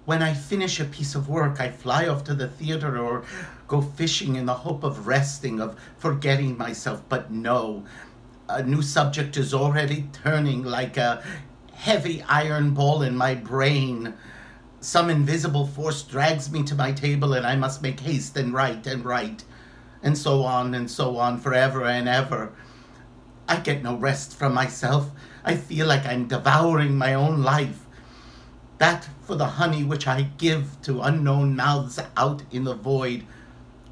When I finish a piece of work, I fly off to the theater or go fishing in the hope of resting, of forgetting myself. But no, a new subject is already turning like a heavy iron ball in my brain. Some invisible force drags me to my table, and I must make haste and write, and so on, forever and ever. I get no rest from myself. I feel like I'm devouring my own life. That for the honey which I give to unknown mouths out in the void,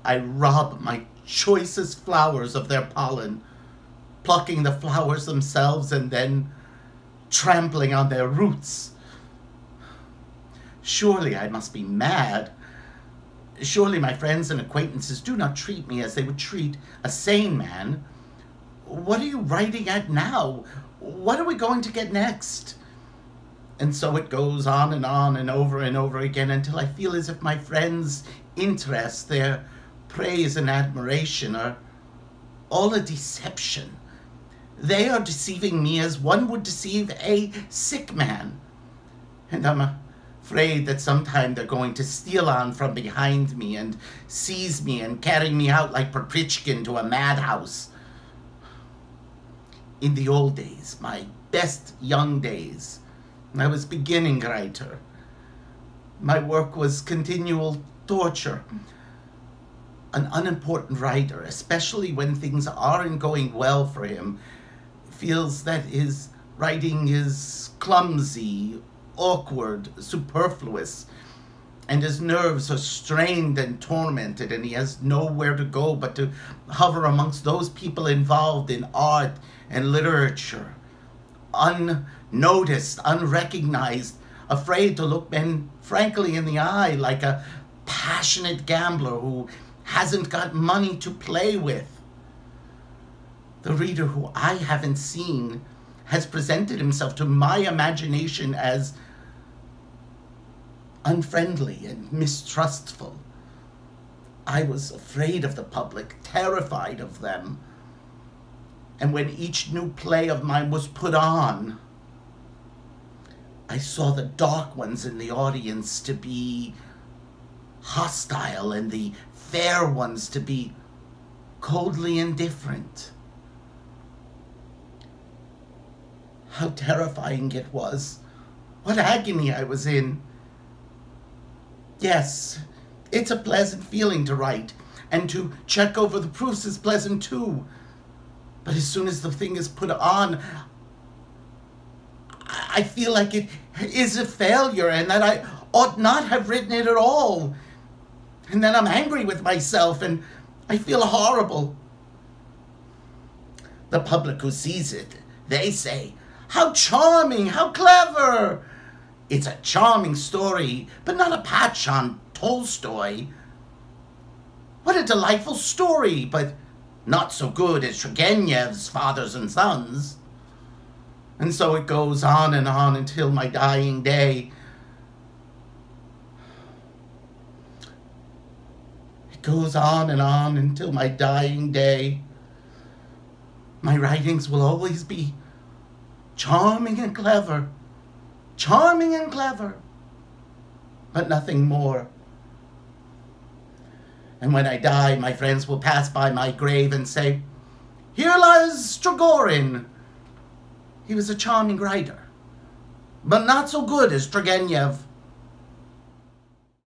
I rob my choicest flowers of their pollen, plucking the flowers themselves and then trampling on their roots. Surely I must be mad. Surely my friends and acquaintances do not treat me as they would treat a sane man. What are you writing at now? What are we going to get next? And so it goes on and over again until I feel as if my friends' interest, their praise and admiration are all a deception. They are deceiving me as one would deceive a sick man. And I'm afraid that sometime they're going to steal on from behind me and seize me and carry me out like Perpitchkin to a madhouse. In the old days, my best young days, I was beginning writer. My work was continual torture. An unimportant writer, especially when things aren't going well for him, feels that his writing is clumsy, awkward, superfluous, and his nerves are strained and tormented, and he has nowhere to go but to hover amongst those people involved in art and literature, unnoticed, unrecognized, afraid to look men frankly in the eye, like a passionate gambler who hasn't got money to play with. The reader who I haven't seen has presented himself to my imagination as unfriendly and mistrustful. I was afraid of the public, terrified of them. And when each new play of mine was put on, I saw the dark ones in the audience to be hostile and the fair ones to be coldly indifferent. How terrifying it was. What agony I was in. Yes, it's a pleasant feeling to write, and to check over the proofs is pleasant too. But as soon as the thing is put on, I feel like it is a failure and that I ought not have written it at all. And then I'm angry with myself and I feel horrible. The public who sees it, they say, "How charming, how clever." It's a charming story, but not a patch on Tolstoy. What a delightful story, but not so good as Turgenev's Fathers and Sons. And so it goes on until my dying day. It goes on until my dying day. My writings will always be charming and clever, but nothing more. And when I die, my friends will pass by my grave and say, "Here lies Trigorin. He was a charming writer, but not so good as Turgenev."